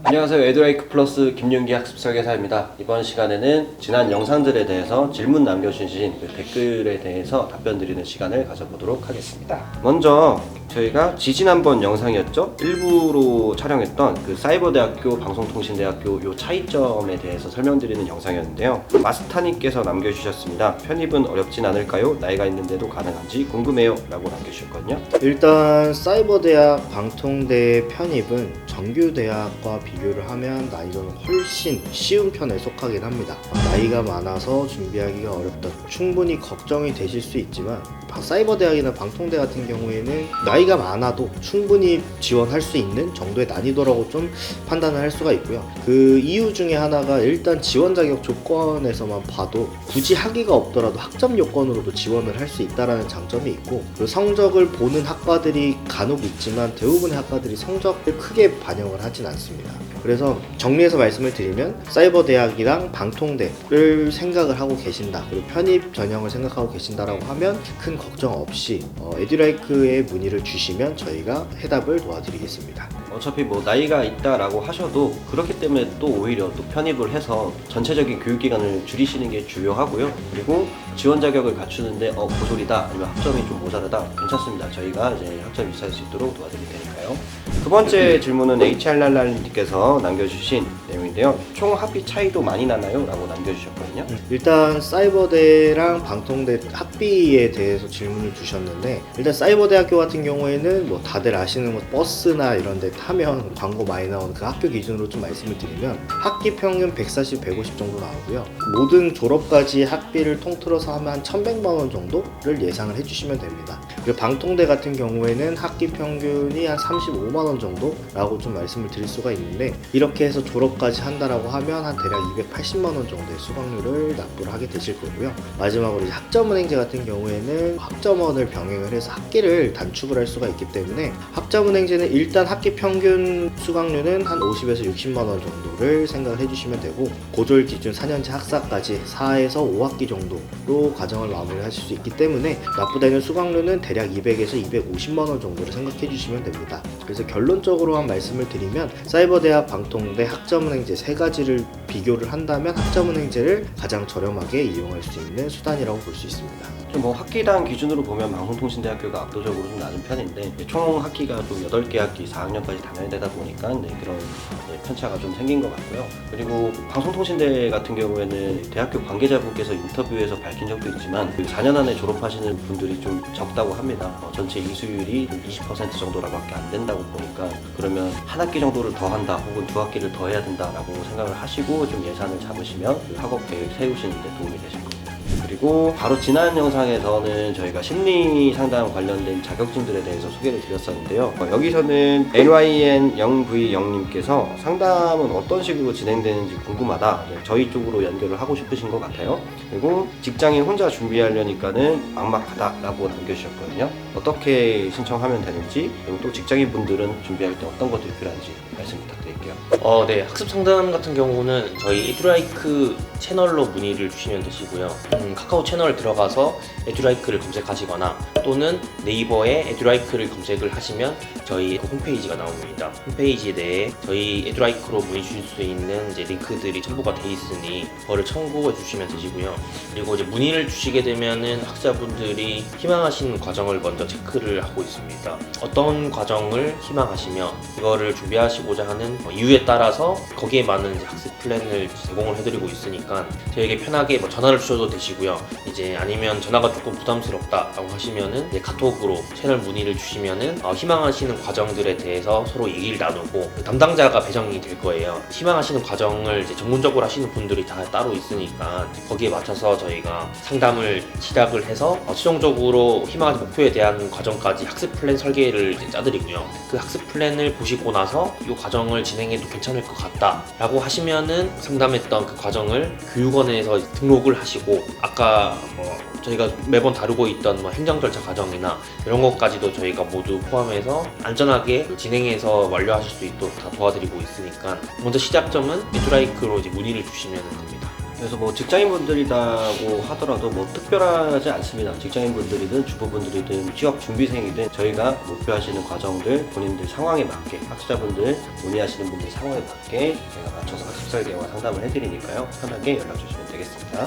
안녕하세요. 에듀라이크 플러스 김윤기 학습 설계사입니다. 이번 시간에는 지난 영상들에 대해서 질문 남겨주신 그 댓글에 대해서 답변 드리는 시간을 가져보도록 하겠습니다. 먼저 저희가 지지난번 영상이었죠? 일부로 촬영했던 그 사이버대학교, 방송통신대학교 요 차이점에 대해서 설명드리는 영상이었는데요. 마스타님께서 남겨주셨습니다. 편입은 어렵진 않을까요? 나이가 있는데도 가능한지 궁금해요 라고 남겨주셨거든요. 일단 사이버대학, 방통대 편입은 정규대학과 비교를 하면 난이도는 훨씬 쉬운 편에 속하긴 합니다. 나이가 많아서 준비하기가 어렵다, 충분히 걱정이 되실 수 있지만 사이버대학이나 방통대 같은 경우에는 나이가 많아도 충분히 지원할 수 있는 정도의 난이도라고 좀 판단을 할 수가 있고요. 그 이유 중에 하나가 일단 지원 자격 조건에서만 봐도 굳이 학위가 없더라도 학점 요건으로도 지원을 할 수 있다는 장점이 있고, 그리고 성적을 보는 학과들이 간혹 있지만 대부분의 학과들이 성적을 크게 반영을 하진 않습니다. 그래서 정리해서 말씀을 드리면 사이버대학이랑 방통대를 생각을 하고 계신다, 그리고 편입 전형을 생각하고 계신다라고 하면 큰 걱정 없이 에듀라이크에 문의를 주시면 저희가 해답을 도와드리겠습니다. 어차피 뭐 나이가 있다라고 하셔도 그렇기 때문에 또 오히려 또 편입을 해서 전체적인 교육기간을 줄이시는 게 중요하고요. 그리고 지원 자격을 갖추는데 고졸이다 아니면 학점이 좀 모자르다, 괜찮습니다. 저희가 이제 학점 유지할 수 있도록 도와드릴 테니까요. 두 번째 질문은 HR랄랄님께서 남겨주신 내용인데요. 총 학비 차이도 많이 나나요? 라고 남겨주셨거든요. 일단 사이버대랑 방통대 학비에 대해서 질문을 주셨는데, 일단 사이버대학교 같은 경우에는 뭐 다들 아시는 뭐 버스나 이런 데 타면 광고 많이 나오는 그 학교 기준으로 좀 말씀을 드리면 학기 평균 140, 150 정도 나오고요. 모든 졸업까지 학비를 통틀어서 하면 한 1100만 원 정도를 예상을 해주시면 됩니다. 그리고 방통대 같은 경우에는 학기 평균이 한 35만 원 정도라고 좀 말씀을 드릴 수가 있는데, 이렇게 해서 졸업까지 한다라고 하면 한 대략 280만 원 정도의 수강료를 납부를 하게 되실 거고요. 마지막으로 이제 학점은행제 같은 경우에는 학점원을 병행을 해서 학기를 단축을 할 수가 있기 때문에 학점은행제는 일단 학기 평균 수강료는 한 50에서 60만 원 정도를 생각을 해주시면 되고, 고졸 기준 4년제 학사까지 4에서 5학기 정도로 과정을 마무리하실 수 있기 때문에 납부되는 수강료는 대략 200에서 250만 원 정도를 생각해 주시면 됩니다. 그래서 결론적으로만 말씀을 드리면 사이버대학, 방통대, 학점은행제 세 가지를 비교를 한다면 학점은행제를 가장 저렴하게 이용할 수 있는 수단이라고 볼 수 있습니다. 좀 뭐 학기당 기준으로 보면 방송통신대학교가 압도적으로 좀 낮은 편인데, 총 학기가 좀 8개 학기 4학년까지 다녀야 되다 보니까 그런 편차가 좀 생긴 것 같고요. 그리고 방송통신대 같은 경우에는 대학교 관계자분께서 인터뷰에서 밝힌 적도 있지만 4년 안에 졸업하시는 분들이 좀 적다고 합니다. 전체 이수율이 20% 정도라고밖에 안 된다고 보니까, 그러면 한 학기 정도를 더 한다 혹은 두 학기를 더 해야 된다라고 생각을 하시고 좀 예산을 잡으시면 그 학업 계획 세우시는 데 도움이 되실 겁니다. 그리고 바로 지난 영상에서는 저희가 심리 상담 관련된 자격증들에 대해서 소개를 드렸었는데요. 여기서는 LYN0V0님께서 상담은 어떤 식으로 진행되는지 궁금하다, 저희 쪽으로 연결을 하고 싶으신 것 같아요. 그리고 직장인 혼자 준비하려니까는 막막하다 라고 남겨주셨거든요. 어떻게 신청하면 되는지, 그리고 또 직장인 분들은 준비할 때 어떤 것들이 필요한지 말씀 부탁드릴게요. 네, 학습 상담 같은 경우는 저희 에듀라이크 채널로 문의를 주시면 되시고요. 카카오 채널 들어가서 에듀라이크를 검색하시거나 또는 네이버에 에듀라이크를 검색을 하시면 저희 홈페이지가 나옵니다. 홈페이지 내에 저희 에듀라이크로 문의 주실 수 있는 이제 링크들이 첨부가 돼 있으니 그거를 참고해 주시면 되시고요. 그리고 이제 문의를 주시게 되면은 학자분들이 희망하시는 과정을 먼저 체크를 하고 있습니다. 어떤 과정을 희망하시며 이거를 준비하시고자 하는 이유에 따라서 거기에 맞는 이제 학습 플랜을 제공을 해드리고 있으니까 저에게 편하게 전화를 주셔도 되시고요. 이제 아니면 전화가 조금 부담스럽다라고 하시면은 이제 카톡으로 채널 문의를 주시면은 희망하시는 과정들에 대해서 서로 얘기를 나누고 담당자가 배정이 될 거예요. 희망하시는 과정을 이제 전문적으로 하시는 분들이 다 따로 있으니까 거기에 맞춰서 저희가 상담을 시작을 해서 최종적으로 희망하는 목표에 대한 과정까지 학습 플랜 설계를 이제 짜드리고요. 그 학습 플랜을 보시고 나서 이 과정을 진행해도 괜찮을 것 같다 라고 하시면은 상담했던 그 과정을 교육원에서 등록을 하시고, 아까 저희가 매번 다루고 있던 행정 절차 과정이나 이런 것까지도 저희가 모두 포함해서 안전하게 진행해서 완료하실 수 있도록 다 도와드리고 있으니까 먼저 시작점은 에듀라이크로 이제 문의를 주시면 됩니다. 그래서 뭐 직장인분들이라고 하더라도 뭐 특별하지 않습니다. 직장인분들이든 주부분들이든 취업 준비생이든 저희가 목표하시는 과정들 본인들 상황에 맞게 학습자분들 문의하시는 분들 상황에 맞게 저희가 맞춰서 학습 설계와 상담을 해드리니까요. 편하게 연락 주시면 되겠습니다.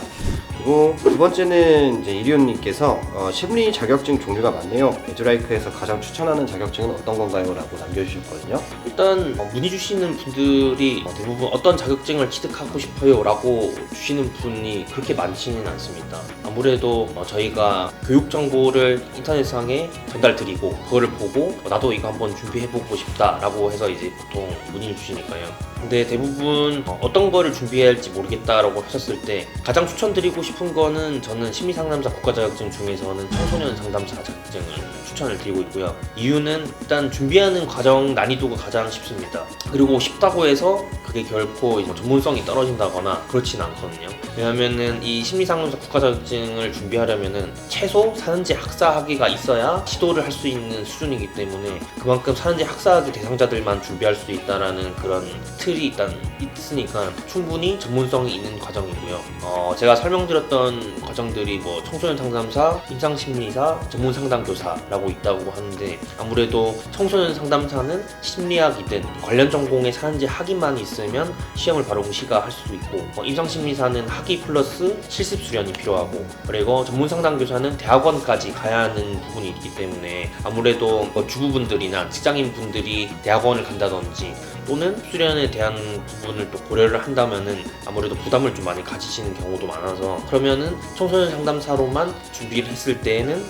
그리고 두 번째는 이제 이리온님께서 심리 자격증 종류가 많네요. 에듀라이크에서 가장 추천하는 자격증은 어떤 건가요? 라고 남겨주셨거든요. 일단 문의 주시는 분들이 대부분 어떤 자격증을 취득하고 싶어요 라고 주시는 분이 그렇게 많지는 않습니다. 아무래도 저희가 교육 정보를 인터넷상에 전달 드리고 그거를 보고 나도 이거 한번 준비해보고 싶다 라고 해서 이제 보통 문의를 주시니까요. 근데 대부분 어떤 거를 준비해야 할지 모르겠다라고 하셨을 때 가장 추천드리고 싶은 거는 저는 심리상담사 국가자격증 중에서는 청소년 상담사 자격증을 추천을 드리고 있고요. 이유는 일단 준비하는 과정 난이도가 가장 쉽습니다. 그리고 쉽다고 해서 그게 결코 전문성이 떨어진다거나 그렇진 않거든요. 왜냐면은 이 심리상담사 국가자격증을 준비하려면은 최소 4년제 학사학위가 있어야 시도를 할 수 있는 수준이기 때문에 그만큼 4년제 학사학위 대상자들만 준비할 수 있다라는 그런 틀이 일단 있으니까 충분히 전문성이 있는 과정이고요. 제가 설명드렸던 과정들이 뭐 청소년 상담사, 임상심리사, 전문상담교사라고 있다고 하는데 아무래도 청소년 상담사는 심리학이든 관련 전공의 4년제 학위만 있으면 시험을 바로 응시가 할 수 있고 임상심리사는 학위 플러스 실습 수련이 필요하고 그리고 전문상담교사는 대학원까지 가야 하는 부분이 있기 때문에 아무래도 주부분들이나 직장인분들이 대학원을 간다든지 또는 수련에 대한 부분을 또 고려를 한다면은 아무래도 부담을 좀 많이 가지시는 경우도 많아서 그러면은 청소년 상담사로만 준비를 했을 때에는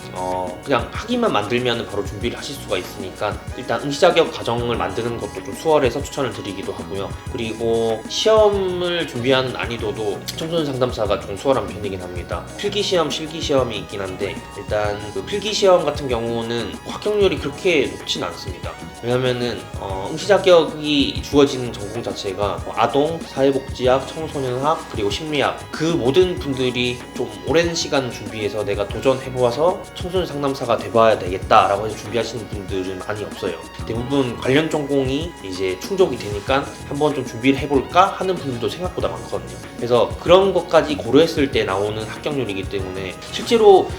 그냥 학위만 만들면 바로 준비를 하실 수가 있으니까 일단 응시 자격 과정을 만드는 것도 좀 수월해서 추천을 드리기도 하고요. 그리고 시험을 준비하는 난이도도 청소년 상담사가 좀 수월한 편이긴 합니다. 필기시험, 실기시험이 있긴 한데 일단 그 필기시험 같은 경우는 합격률이 그렇게 높진 않습니다. 왜냐면은 응시 자격이 주어지는 전공 자체가 아동, 사회복지학, 청소년학, 그리고 심리학 그 모든 분들이 좀 오랜 시간 준비해서 내가 도전해보아서 청소년 상담사가 돼봐야 되겠다라고 해서 준비하시는 분들은 많이 없어요. 대부분 관련 전공이 이제 충족이 되니까 한번 좀 준비를 해볼까 하는 분들도 생각보다 많거든요. 그래서 그런 것까지 고려했을 때 나오는 합격률이기 때문에 실제로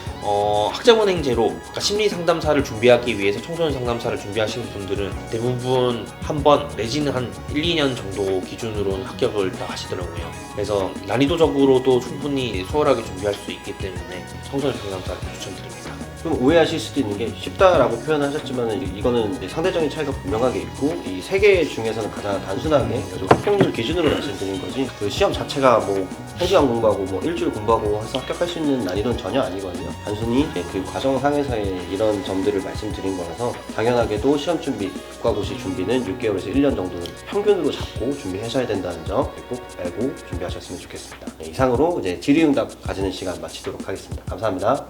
학자은행제로 그러니까 심리 상담사를 준비하기 위해서 청소년 상담사를 준비하시는 분들은 대부분 한 번 내지는 한 1, 2년 정도 기준으로는 합격을 다 하시더라고요. 그래서 난이도적으로도 충분히 수월하게 준비할 수 있기 때문에 청소년 상담사를 추천드립니다. 좀 오해하실 수도 있는 게 쉽다라고 표현하셨지만 이거는 이제 상대적인 차이가 분명하게 있고 이 세 개 중에서는 가장 단순하게 합격률 기준으로 말씀드린 거지 그 시험 자체가 뭐 1시간 공부하고 뭐 일주일 공부하고 해서 합격할 수 있는 난이도는 전혀 아니거든요. 단순히 그 과정상에서의 이런 점들을 말씀드린 거라서 당연하게도 시험 준비, 국가고시 준비는 6개월에서 1년 정도는 평균으로 잡고 준비하셔야 된다는 점 꼭 알고 준비하셨으면 좋겠습니다. 네, 이상으로 이제 질의응답 가지는 시간 마치도록 하겠습니다. 감사합니다.